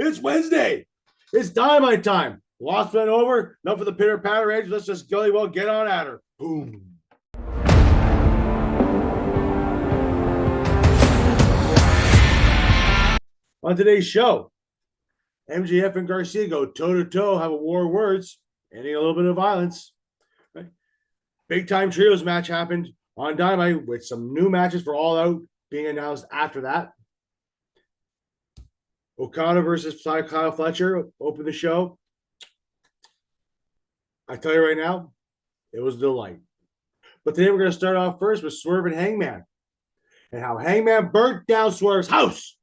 It's Wednesday. It's Dynamite time. Lost went over. Enough of the pitter patter edge. Let's just get on at her. Boom. On today's show, MJF and Garcia go toe to toe, have a war of words, ending a little bit of violence. Right? Big time trios match happened on Dynamite with some new matches for All Out being announced after that. OKADA versus Kyle Fletcher opened the show. I tell you right now, it was a delight. But today we're going to start off first with Swerve and Hangman and how Hangman burnt down Swerve's house.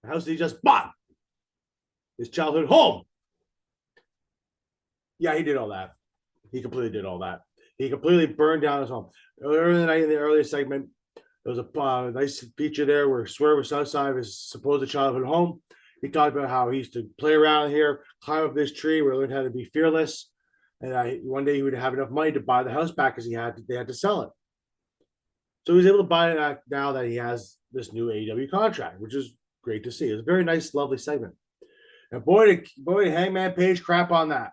The house that he just bought. His childhood home. Yeah, he did all that. He completely did all that. He completely burned down his home. Earlier in the night, in the earlier segment, there was a nice feature there where Swerve was outside of his supposed childhood home. He talked about how he used to play around here, climb up this tree, where he learned how to be fearless. And one day he would have enough money to buy the house back because they had to sell it. So he was able to buy it now that he has this new AEW contract, which is great to see. It's a very nice, lovely segment. And boy, did Hangman Page crap on that.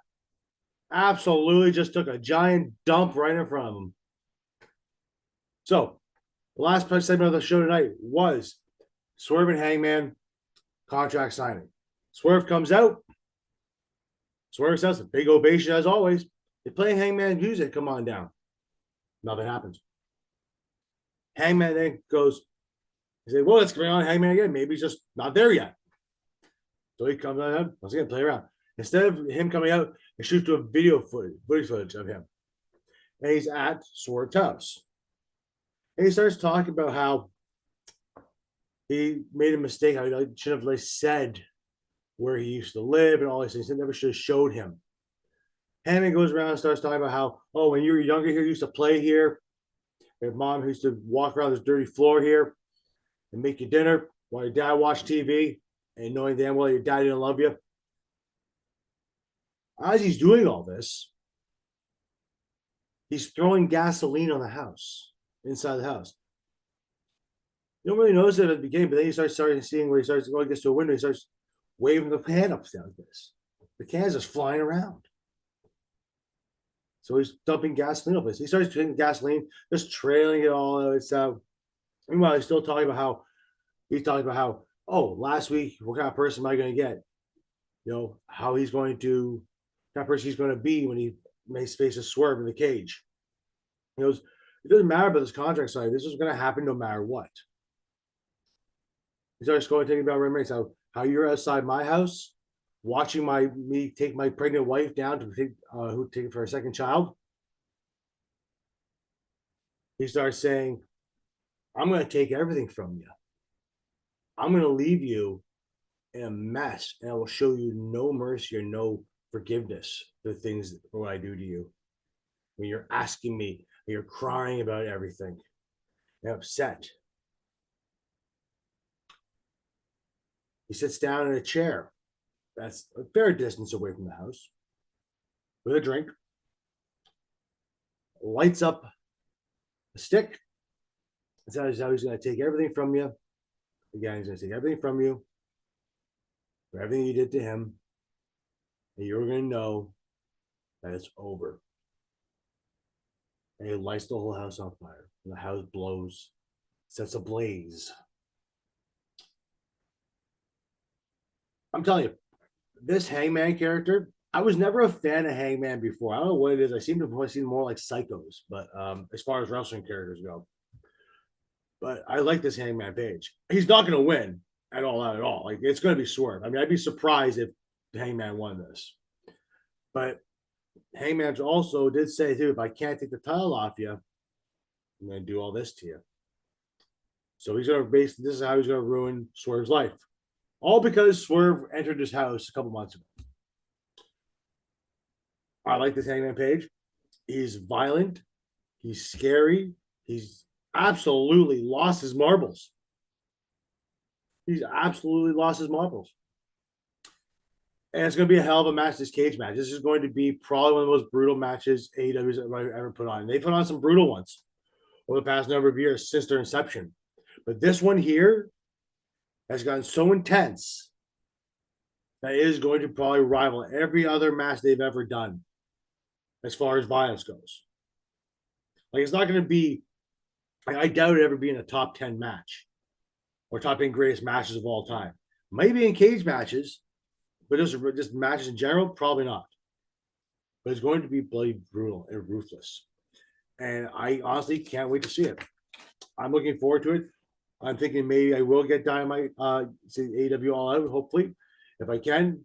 Absolutely just took a giant dump right in front of him. So, the last segment of the show tonight was Swerve and Hangman contract signing. Swerve comes out. Swerve says a big ovation as always. They play Hangman music. Come on down. Nothing happens. Hangman then goes, he said, well, let's bring on Hangman again. Maybe he's just not there yet. So he comes out, once again, play around. Instead of him coming out, they shoot to a video footage of him. And he's at Swerve's house. And he starts talking about how he made a mistake. How he should have said where he used to live and all these things. He never should have showed him. Hangman goes around and starts talking about how, oh, when you were younger here, you used to play here. Your mom used to walk around this dirty floor here and make you dinner while your dad watched TV and knowing damn well your dad didn't love you. As he's doing all this, he's throwing gasoline on the house, inside the house. You don't really notice it at the beginning, but then you start seeing where he starts going, gets to a window, he starts waving the can upstairs like this. The can's just flying around. So he's dumping gasoline on this. He starts drinking gasoline, just trailing it all. It's meanwhile, he's still talking about how, oh, last week, what kind of person am I going to get? You know, how he's going to, what kind of person he's going to be when he faces Swerve in the cage. He goes, it doesn't matter about this contract side. This is going to happen no matter what. He starts thinking about remembering how you're outside my house, watching me take my pregnant wife down to take it for a second child. He starts saying, I'm going to take everything from you. I'm going to leave you in a mess, and I will show you no mercy or no forgiveness for the things for what I do to you. When you're asking me, and you're crying about everything, and upset. He sits down in a chair that's a fair distance away from the house with a drink, lights up a stick. That's how he's going to take everything from you. Again, he's going to take everything from you for everything you did to him, and you're going to know that it's over. And he lights the whole house on fire, and the house blows, sets ablaze. I'm telling you, this Hangman character, I was never a fan of Hangman before. I don't know what it is. I seem to have seen more like Psychos, but as far as wrestling characters go. But I like this Hangman Page. He's not going to win at all. Like, it's going to be Swerve. I mean, I'd be surprised if Hangman won this. But Hangman also did say, too, if I can't take the title off you, I'm going to do all this to you. So he's going to this is how he's going to ruin Swerve's life. All because Swerve entered his house a couple months ago. I like this Hangman Page. He's violent. He's scary. He's absolutely lost his marbles. And it's going to be a hell of a match, this cage match. This is going to be probably one of the most brutal matches AEW's ever put on. They put on some brutal ones over the past number of years since their inception. But this one here has gotten so intense that is going to probably rival every other match they've ever done as far as violence goes. Like, it's not going to be, I doubt it ever being a top 10 match or top 10 greatest matches of all time. Maybe in cage matches, but just matches in general, probably not. But it's going to be bloody brutal and ruthless. And I honestly can't wait to see it. I'm looking forward to it. I'm thinking maybe I will get Dynamite, AEW All Out, hopefully. If I can,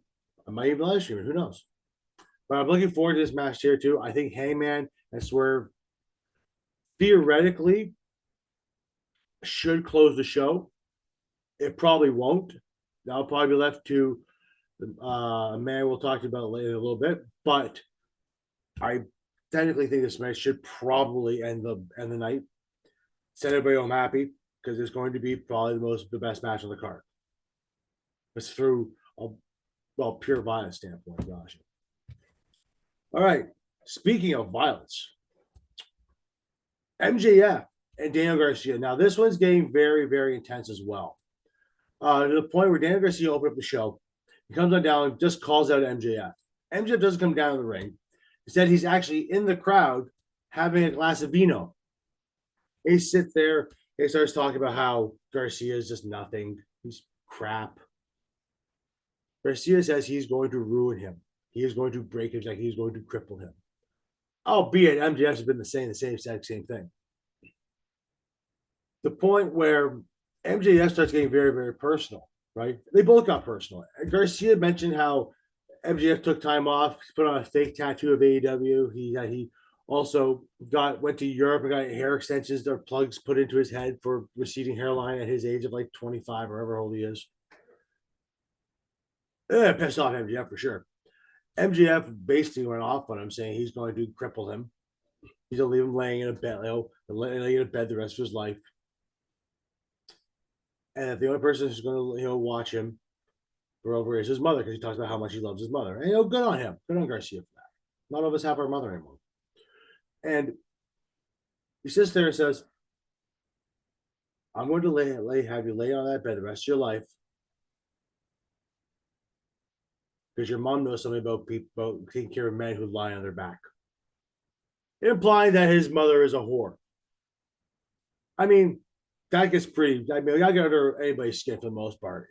I might even live stream it. Who knows? But I'm looking forward to this match here, too. I think Hangman and Swerve theoretically should close the show. It probably won't. That'll probably be left to a man we'll talk about later in a little bit. But I technically think this match should probably end the night. Set everybody home happy because it's going to be probably the best match on the card. It's through a pure violence standpoint. Gosh. All right. Speaking of violence, MJF and Daniel Garcia. Now this one's getting very, very intense as well. To the point where Daniel Garcia opened up the show. He comes on down and just calls out MJF. MJF doesn't come down to the ring. Instead, he's actually in the crowd having a glass of vino. He sits there. He starts talking about how Garcia is just nothing. He's crap. Garcia says he's going to ruin him. He is going to break his neck. He's going to cripple him. Albeit MJF has been the same exact same thing. The point where MJF starts getting very, very personal, right? They both got personal. Garcia mentioned how MJF took time off, put on a fake tattoo of AEW. He also went to Europe and got hair extensions or plugs put into his head for receding hairline at his age of like 25 or however old he is. Pissed off MJF for sure. MJF basically went off on him, saying he's going to cripple him. He's going to leave him laying in a bed, laying in a bed the rest of his life. And if the only person who's going to watch him forever is his mother, because he talks about how much he loves his mother. And good on him. Good on Garcia for that. None of us have our mother anymore. And he sits there and says, I'm going to have you lay on that bed the rest of your life because your mom knows something about taking care of men who lie on their back. Implying that his mother is a whore. I mean, that gets pretty, I get under anybody's skin for the most part,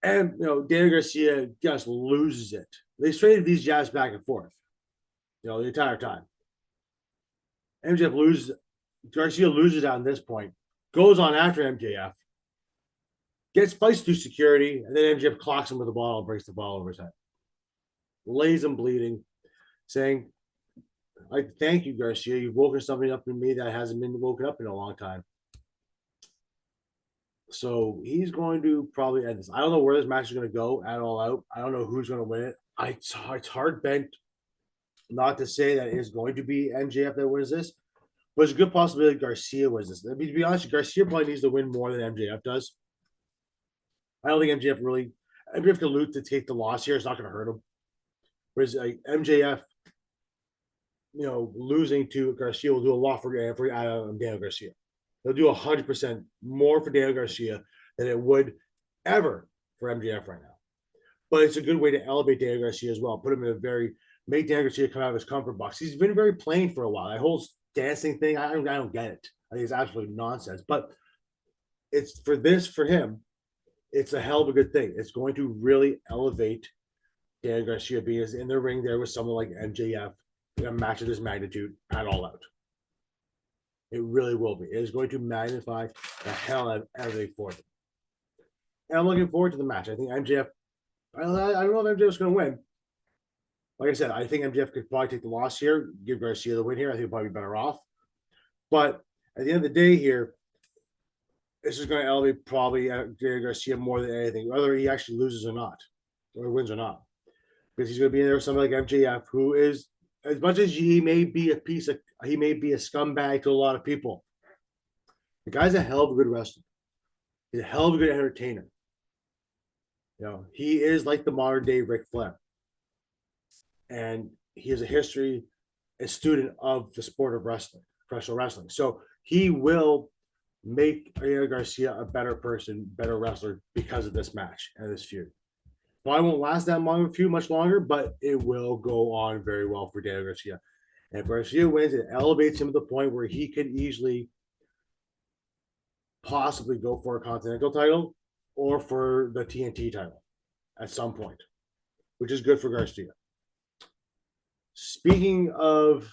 And, Daniel Garcia just loses it. They traded these jabs back and forth, the entire time. Garcia loses out at this point, goes on after MJF, gets fights through security, and then MJF clocks him with a bottle and breaks the bottle over his head. Lays him bleeding, saying, I thank you, Garcia. You've woken something up in me that hasn't been woken up in a long time. So he's going to probably end this. I don't know where this match is going to go at All Out. I don't know who's going to win it. It's hard bent not to say that it is going to be MJF that wins this, but it's a good possibility Garcia wins this. I mean, to be honest, Garcia probably needs to win more than MJF does. I don't think MJF can lose to take the loss here. It's not going to hurt him. Whereas MJF, losing to Garcia will do a lot for Daniel Garcia. They'll do 100% more for Daniel Garcia than it would ever for MJF right now. But it's a good way to elevate Daniel Garcia as well. Make Daniel Garcia come out of his comfort box. He's been very plain for a while. That whole dancing thing, I don't get it. I think it's absolutely nonsense. But for him, it's a hell of a good thing. It's going to really elevate Daniel Garcia being in the ring there with someone like MJF in a match of this magnitude at All Out. It really will be. It is going to magnify the hell out of everything for them. And I'm looking forward to the match. I think MJF, I don't know if MJF's going to win. Like I said, I think MJF could probably take the loss here, give Garcia the win here. I think he'll probably be better off. But at the end of the day here, this is going to elevate probably Daniel Garcia more than anything, whether he actually loses or not, or wins or not. Because he's going to be in there with somebody like MJF, who is, as much as he may be a scumbag to a lot of people, the guy's a hell of a good wrestler. He's a hell of a good entertainer. He is like the modern day Ric Flair. And he has a student of the sport of wrestling, professional wrestling. So he will make Daniel Garcia a better person, better wrestler because of this match and this feud. Probably won't last that long, much longer, but it will go on very well for Daniel Garcia. And if Garcia wins, it elevates him to the point where he could easily possibly go for a Continental title or for the TNT title at some point, which is good for Garcia. Speaking of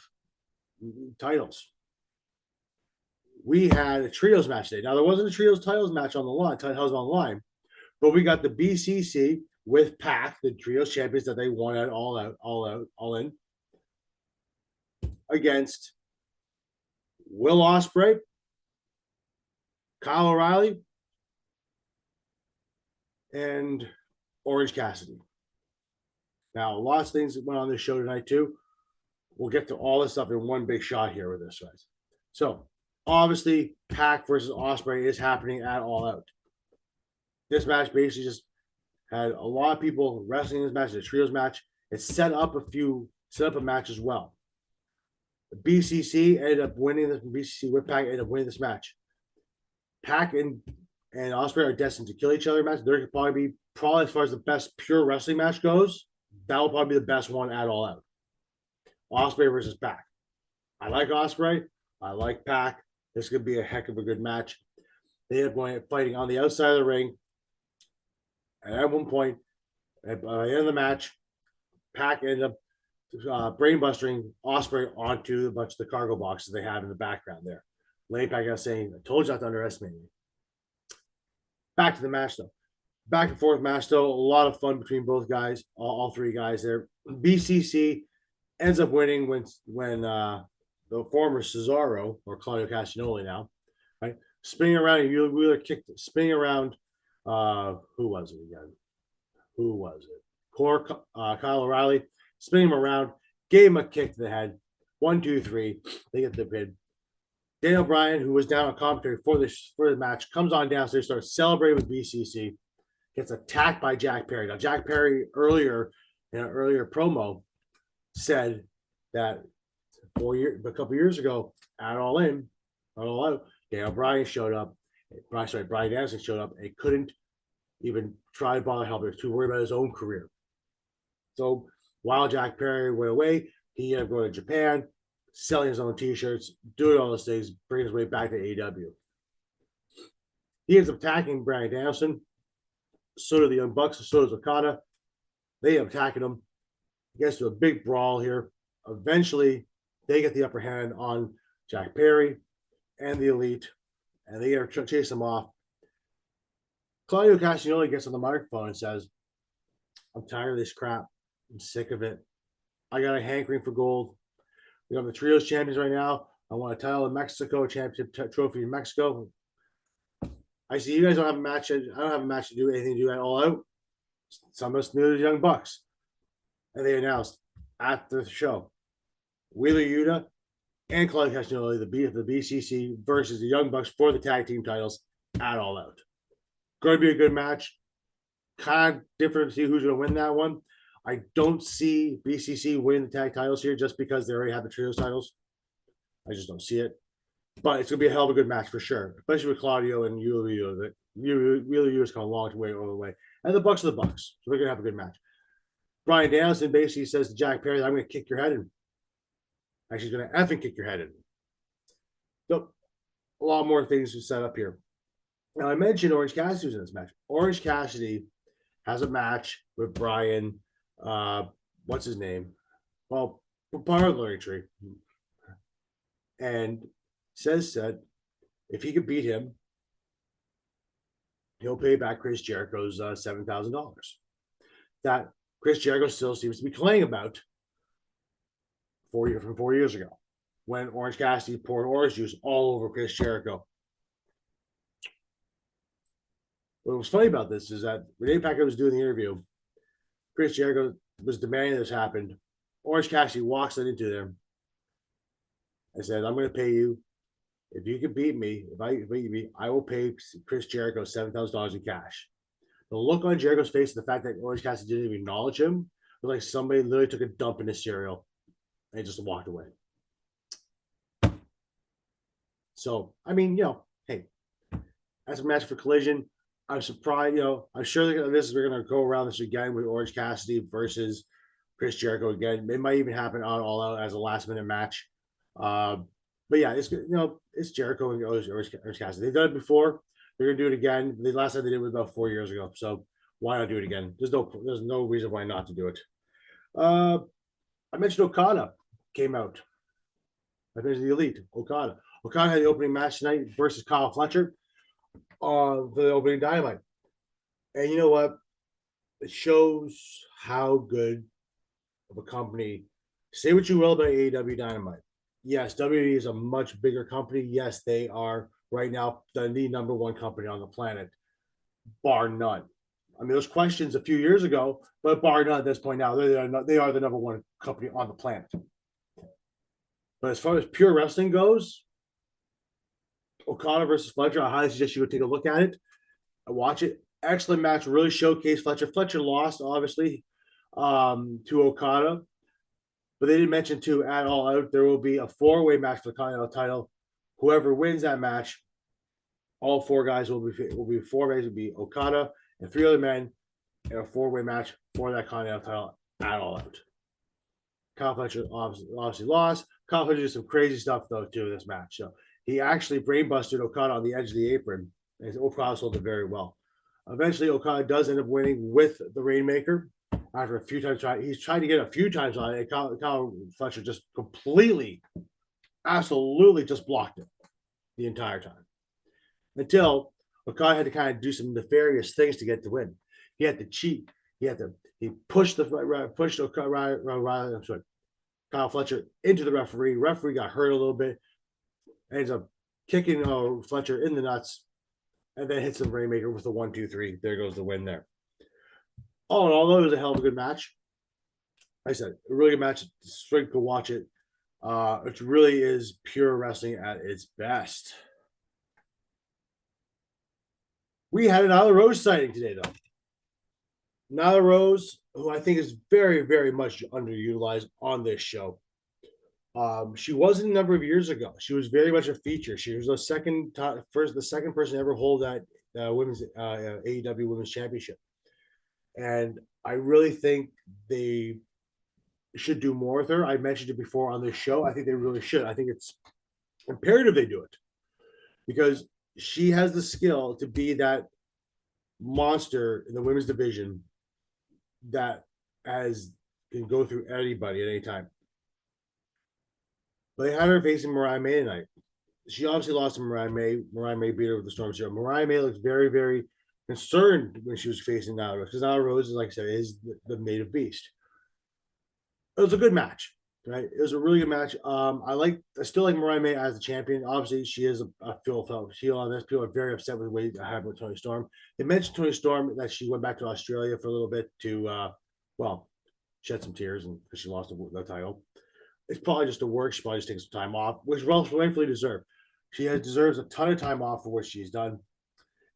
titles, we had a trios match today. Now, there wasn't a trios titles match on the line, titles on the line, but we got the BCC with PAC, the trios champions that they won at all in, against Will Ospreay, Kyle O'Reilly, and Orange Cassidy. Now, lots of things that went on this show tonight, too. We'll get to all this stuff in one big shot here with this, guys. So, obviously, PAC versus Ospreay is happening at All Out. This match basically just had a lot of people wrestling this match, the trios match. It set up a match as well. The BCC ended up winning this. BCC with PAC ended up winning this match. PAC and Ospreay are destined to kill each other. Match. There could probably as far as the best pure wrestling match goes, that will probably be the best one at All Out. Ospreay versus PAC. I like Ospreay. I like PAC. This could be a heck of a good match. They end up going fighting on the outside of the ring. And at one point, at the end of the match, PAC ended up brainbustering Ospreay onto a bunch of the cargo boxes they have in the background there. Lane PAC out saying, I told you not to underestimate me. Back to the match, though. Back and forth match, though. A lot of fun between both guys, all three guys there. BCC ends up winning when the former Cesaro, or Claudio Castagnoli now, right, spinning around, and Wheeler kicked it, spinning around. Who was it again? Who was it? Kyle O'Reilly, spinning him around, gave him a kick to the head. 1, 2, 3. They get the pin. Daniel Bryan, who was down on commentary for the match, comes on downstairs, starts celebrating with BCC, gets attacked by Jack Perry. Now, Jack Perry in an earlier promo said that a couple years ago at All Out, Daniel Bryan showed up. Bryan Danielson showed up and couldn't even try to bother help. He was too worried about his own career. So while Jack Perry went away, he ended up going to Japan, selling his own t-shirts, doing all those things, bringing his way back to AEW. He ends up attacking Bryan Danielson. So do the Young Bucks, so does Okada. They end up attacking him. He gets to a big brawl here. Eventually, they get the upper hand on Jack Perry and the Elite, and they chase him off. Claudio Castagnoli gets on the microphone and says, I'm tired of this crap. I'm sick of it. I got a hankering for gold. We have the trios champions right now. I want a title in Mexico, a championship trophy in Mexico. I see you guys don't have a match. I don't have a match to do anything to do at All Out. Some of us knew the Young Bucks. And they announced at the show, Wheeler Yuta and Claudio Castagnoli, the BCC versus the Young Bucks for the tag team titles at All Out. Going to be a good match. Kind of different to see who's going to win that one. I don't see BCC winning the tag titles here just because they already have the trios titles. I just don't see it. But it's going to be a hell of a good match for sure, especially with Claudio and Wheeler Yuta. Wheeler Yuta's come a long way over the way. And the Bucks are the Bucks. So we're going to have a good match. Bryan Danielson basically says to Jack Perry, I'm going to kick your head in. Actually, he's going to effing kick your head in. So, a lot more things to set up here. Now, I mentioned Orange Cassidy was in this match. Orange Cassidy has a match with Brian, what's his name? Well, part of the Larry Tree. And says that if he could beat him, he'll pay back Chris Jericho's $7,000. That Chris Jericho still seems to be claiming about 4 years ago when Orange Cassidy poured orange juice all over Chris Jericho. What was funny about this is that when Dave Packard was doing the interview, Chris Jericho was demanding this happened. Orange Cassidy walks into them and said, I'm going to pay you. If you can beat me, if I beat me, I will pay Chris Jericho $7,000 in cash. The look on Jericho's face, the fact that Orange Cassidy didn't even acknowledge him, was like somebody literally took a dump in his cereal and just walked away. So, I mean, hey, that's a match for Collision. I'm surprised, I'm sure we're gonna go around this again with Orange Cassidy versus Chris Jericho again. It might even happen on All Out as a last minute match. Uh, but yeah, it's Jericho and Orange Cassidy. They've done it before. They're gonna do it again. The last time they did it was about 4 years ago. So why not do it again? There's no reason why not to do it. Uh, I mentioned Okada came out. I mentioned the Elite, Okada. Okada had the opening match tonight versus Kyle Fletcher on the opening Dynamite. And you know what? It shows how good of a company. Say what you will about AEW Dynamite. Yes, WWE is a much bigger company. Yes, they are right now the number one company on the planet, bar none. I mean, those questions a few years ago, but bar none at this point now, they are the number one company on the planet. But as far as pure wrestling goes, Okada versus Fletcher, I highly suggest you would take a look at it, watch it. Excellent match, really showcased Fletcher. Fletcher lost, obviously, to Okada, but they didn't mention too at all out there will be a 4-way match for the Continental title. Whoever wins that match, all 4 guys will be 4 ways. Will be Okada and 3 other men in a 4-way match for that Continental title at all out. Kyle Fletcher obviously lost. Kyle Fletcher did some crazy stuff though too in this match. So he actually brainbusted Okada on the edge of the apron, and Okada sold it very well. Eventually, Okada does end up winning with the Rainmaker after a few times. He's tried to get a few times on it. Kyle Fletcher just completely, absolutely just blocked it the entire time. Until Okada had to kind of do some nefarious things to get the win. He had to cheat. He pushed Kyle Fletcher into the referee. Referee got hurt a little bit. Ends up kicking Fletcher in the nuts, and then hits the Rainmaker with the 1, 2, 3. There goes the win there. All in all, though, it was a hell of a good match. Like I said, a really good match. Straight to watch it. It really is pure wrestling at its best. We had an Nyla Rose sighting today, though. Nyla Rose, who I think is very, very much underutilized on this show. She wasn't a number of years ago. She was very much a feature. She was the second person to ever hold that women's AEW Women's Championship. And I really think they should do more with her. I mentioned it before on this show. I think they really should. I think it's imperative they do it because she has the skill to be that monster in the women's division that can go through anybody at any time. But they had her facing Mariah May tonight. She obviously lost to Mariah May. Mariah May beat her with the Storm Zero. Mariah May looks very, very concerned when she was facing Nyla Rose because Nyla Rose, like I said, is the native beast. It was a good match, right? It was a really good match. I still like Mariah May as the champion. Obviously, she is a felt heel on this. People are very upset with the way I have with Toni Storm. They mentioned Toni Storm that she went back to Australia for a little bit to, shed some tears and because she lost the title. It's probably just a work. She probably just taking some time off, which rightfully deserved. She deserves a ton of time off for what she's done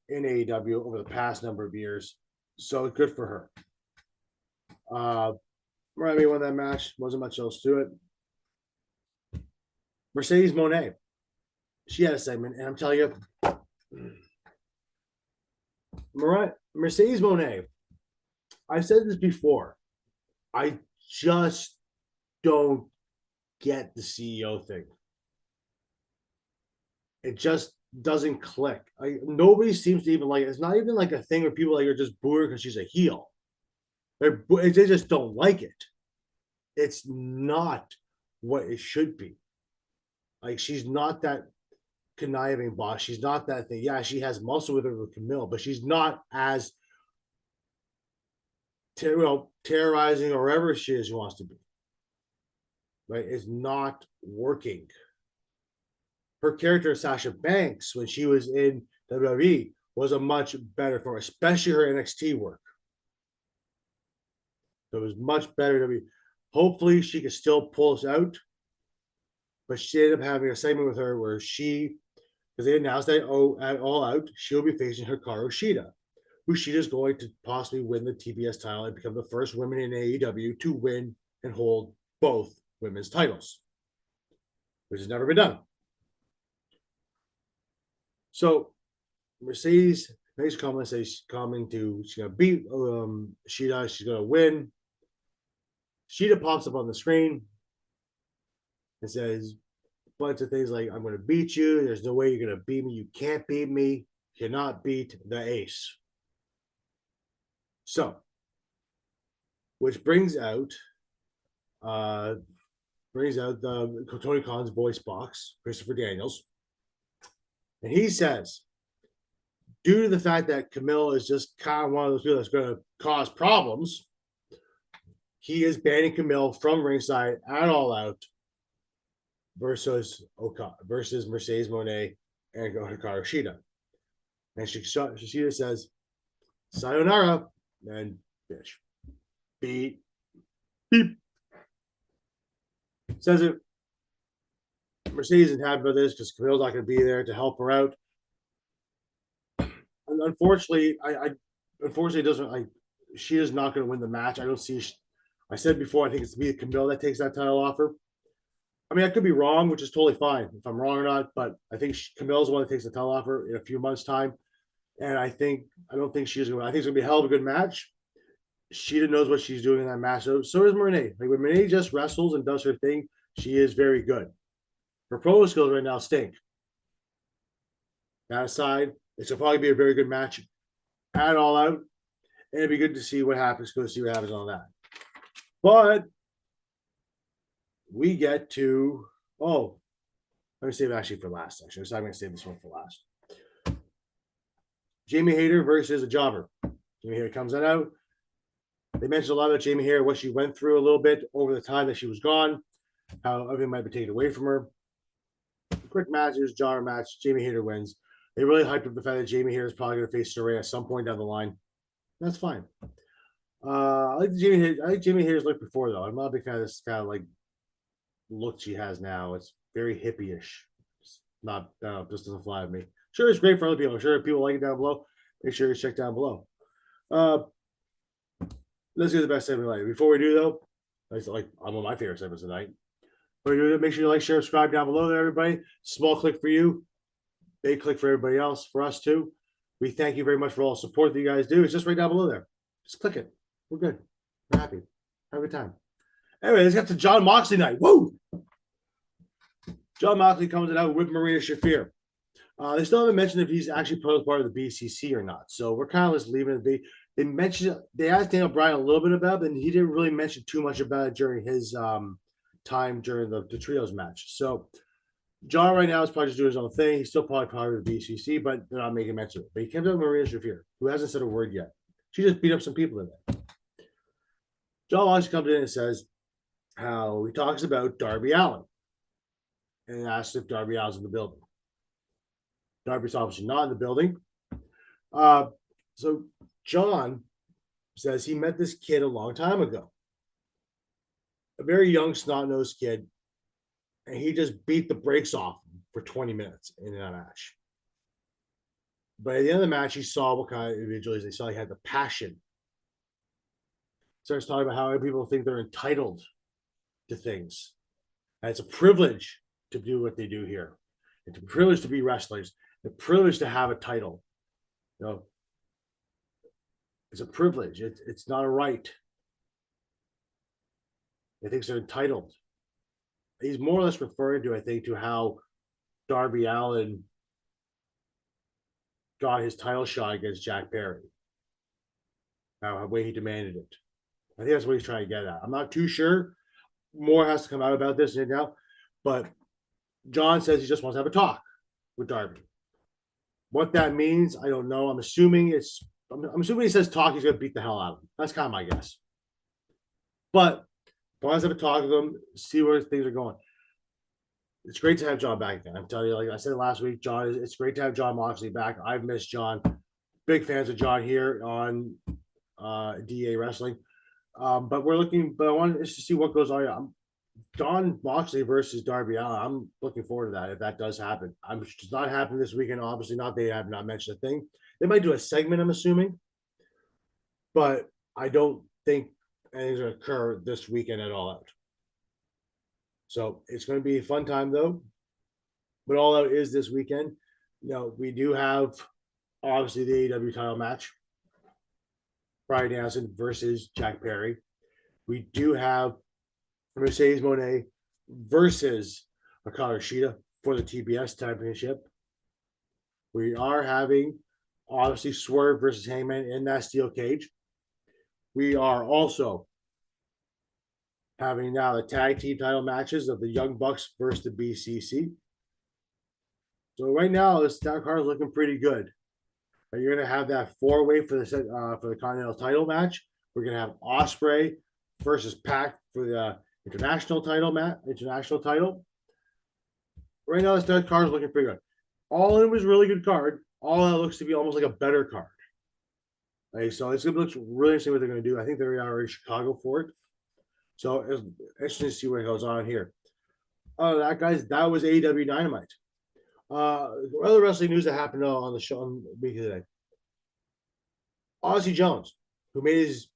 in AEW over the past number of years. So good for her. Mariah May won that match. Wasn't much else to it. Mercedes Moné. She had a segment, and I'm telling you, Mercedes Moné. I've said this before. I just don't get the CEO thing. It just doesn't click. Nobody seems to even like it. It's not even like a thing where people are just booing her because she's a heel. They just don't like it. It's not what it should be. Like she's not that conniving boss. She's not that thing. Yeah, she has muscle with her with Camille, but she's not as terrorizing or whatever she wants to be. Right? It's not working. Her character, Sasha Banks, when she was in WWE, was a much better for her, especially her NXT work. It was much better. Hopefully, she could still pull us out. But she ended up having a segment with her where because they announced that at All Out, she'll be facing Hikaru Shida, who Shida's going to possibly win the TBS title and become the first woman in AEW to win and hold both women's titles, which has never been done. So Mercedes, makes a comment, says she's coming to, she's gonna beat Shida, she's gonna win. Shida pops up on the screen and says a bunch of things like, I'm gonna beat you, there's no way you're gonna beat me, you can't beat me, you cannot beat the ace. So, which brings out the Tony Khan's voice box, Christopher Daniels, and he says, due to the fact that Camille is just kind of one of those people that's going to cause problems, he is banning Camille from ringside at All Out versus OKADA versus Mercedes Moné and Hikaru Shida. And Shida says, sayonara, and bitch. Beep. Beep. Says it. Mercedes isn't happy about this because Camille's not going to be there to help her out. And unfortunately, unfortunately doesn't. She is not going to win the match. I don't see. I said before, I think it's me, Camille, that takes that title off her. I mean, I could be wrong, which is totally fine if I'm wrong or not. But I think Camille's the one that takes the title off her in a few months' time. And I don't think she's going to. I think it's going to be a hell of a good match. Shida knows what she's doing in that match. So does Moné. Like when Moné just wrestles and does her thing, she is very good. Her pro skills right now stink. That aside, it's will probably be a very good match at All Out. And it'd be good to see what happens. Go see what happens on that. But we get to, let me save it actually for last section. So I'm going to save this one for last. Jamie Hayter versus a jobber. Jamie Hayter comes out. They mentioned a lot about Jamie Hayter, what she went through a little bit over the time that she was gone, how everything might be taken away from her. Quick matches, jobber match. Jamie Hayter wins. They really hyped up the fact that Jamie Hayter is probably going to face Saraya at some point down the line. That's fine. I like Jamie Hayter's look before though. I'm not a big fan of this kind of like look she has now. It's very hippie-ish. It's not, just doesn't fly with me. Sure, it's great for other people. I'm sure if people like it down below, make sure you check down below. Let's do the best segment tonight. Before we do though, like I'm one of my favorite segments tonight. But make sure you like, share, subscribe down below there, everybody. Small click for you, big click for everybody else, for us too. We thank you very much for all the support that you guys do. It's just right down below there. Just click it. We're good. We're happy. Have a good time. Anyway, let's get to Jon Moxley night. Woo! Jon Moxley comes out with Marina Shafir. They still haven't mentioned if he's actually part of the BCC or not. So we're kind of just leaving it be. They asked Daniel Bryan a little bit about it, and he didn't really mention too much about it during his time during the trios match. So John right now is probably just doing his own thing. He's still probably part of the BCC, but they're not making mention of it. But he came out with Marina Shafir, who hasn't said a word yet. She just beat up some people today. John Moxley comes in and says how he talks about Darby Allin and asks if Darby Allin's in the building. Darby's obviously not in the building. So John says he met this kid a long time ago. A very young, snot-nosed kid. And he just beat the brakes off him for 20 minutes in that match. But at the end of the match, he saw what kind of individual he saw he had the passion. Starts talking about how people think they're entitled to things. And it's a privilege to do what they do here. It's a privilege to be wrestlers. The privilege to have a title. You know, it's a privilege. It's not a right. They think they're entitled. He's more or less referring to, I think, to how Darby Allin got his title shot against Jack Perry. How way he demanded it. I think that's what he's trying to get at. I'm not too sure. More has to come out about this now. But John says he just wants to have a talk with Darby. What that means, I don't know. I'm assuming he says talk, he's going to beat the hell out of him. That's kind of my guess. But I want to have a talk with him, see where things are going. It's great to have John back again. I'm telling you, like I said last week, it's great to have Jon Moxley back. I've missed John. Big fans of John here on DA Wrestling. But I wanted to see what goes on. Jon Moxley versus Darby Allin. I'm looking forward to that if that does happen. It's not happening this weekend. Obviously not. They have not mentioned a thing. They might do a segment, I'm assuming. But I don't think anything's going to occur this weekend at All Out. So it's going to be a fun time, though. But All Out is this weekend. You know, we do have obviously the AEW title match. Bryan Danielson versus Jack Perry. We do have Mercedes Moné versus Hikaru Shida for the TBS Championship. We are having obviously Swerve versus Hangman in that steel cage. We are also having now the tag team title matches of the Young Bucks versus the BCC. So right now, this card is looking pretty good. You're going to have that 4-way for the Continental title match. We're going to have Ospreay versus Pac for the international title. Right now, this card is looking pretty good. All in was a really good card. All that looks to be almost like a better card. Okay, so it's going to look really interesting what they're going to do. I think they are in Chicago for it. So it's interesting to see what goes on here. That guys, that was AEW Dynamite. Other wrestling news that happened on the show on the week of today. Ozzy Jones, who made his,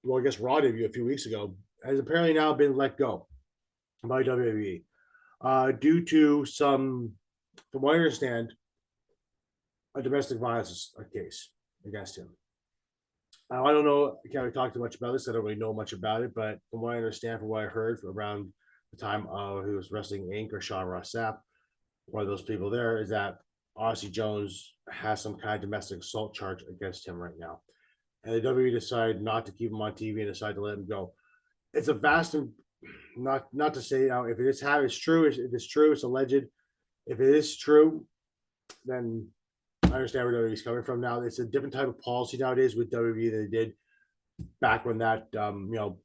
well, I guess Raw debut a few weeks ago, has apparently now been let go by WWE due to some, from what I understand, a domestic violence case against him. I don't know, I can't really talk too much about this. I don't really know much about it, but from what I understand, from what I heard around the time he was Wrestling Inc. or Sean Ross Sapp, one of those people there, is that Ozzy Jones has some kind of domestic assault charge against him right now. And the WWE decided not to keep him on TV and decided to let him go. It's a vast, not to say, if it is how it's true, if it's true, it's alleged. If it is true, then I understand where WWE's coming from now. It's a different type of policy nowadays with WWE than they did back when that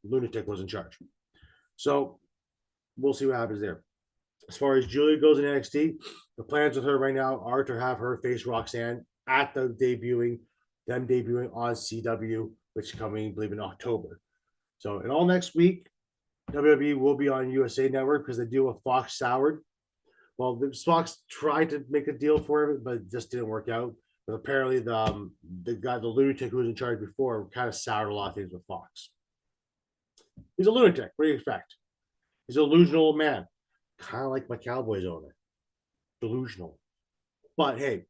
lunatic was in charge. So we'll see what happens there. As far as Julia goes in NXT, the plans with her right now are to have her face Roxanne at the debuting on CW, which is coming, I believe, in October. So, and all next week, WWE will be on USA Network because the deal with Fox soured. Well, Fox tried to make a deal for it, but it just didn't work out. But apparently, the lunatic who was in charge before, kind of soured a lot of things with Fox. He's a lunatic. What do you expect? He's a delusional old man, kind of like my Cowboys owner, delusional. But hey,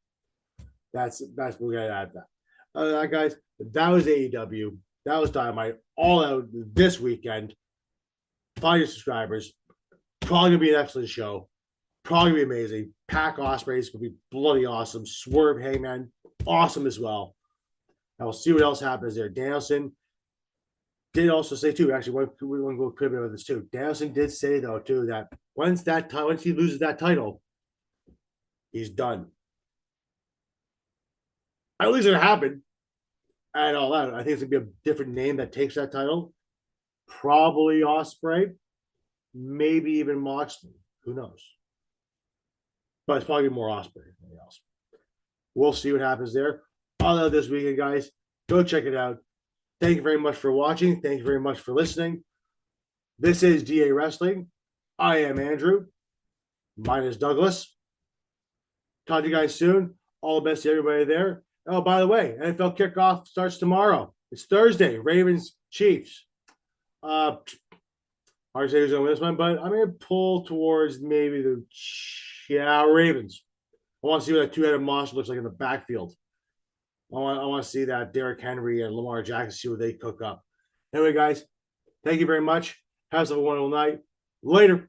that's we're gonna add that. Guys, that was AEW. That was Dynamite. All out this weekend. Find your subscribers. Probably gonna be an excellent show. Probably gonna be amazing. Pac Ospreay is gonna be bloody awesome. Swerve Hangman, awesome as well. And we'll see what else happens there. Danielson did also say too. Actually, we want to go quickly about this too. Danielson did say though too that once he loses that title, he's done. At least it happened. And all that, I think it's gonna be a different name that takes that title. Probably Ospreay, maybe even Moxley. Who knows? But it's probably more Ospreay than anything else. We'll see what happens there. All out this weekend, guys. Go check it out. Thank you very much for watching. Thank you very much for listening. This is DA Wrestling. I am Andrew. Mine is Douglas. Talk to you guys soon. All the best to everybody there. Oh, by the way, NFL kickoff starts tomorrow. It's Thursday. Ravens, Chiefs. Hard to say who's going to win this one, but I'm going to pull towards maybe the Ravens. I want to see what that two-headed monster looks like in the backfield. I want to see that Derrick Henry and Lamar Jackson, see what they cook up. Anyway, guys, thank you very much. Have a wonderful night. Later.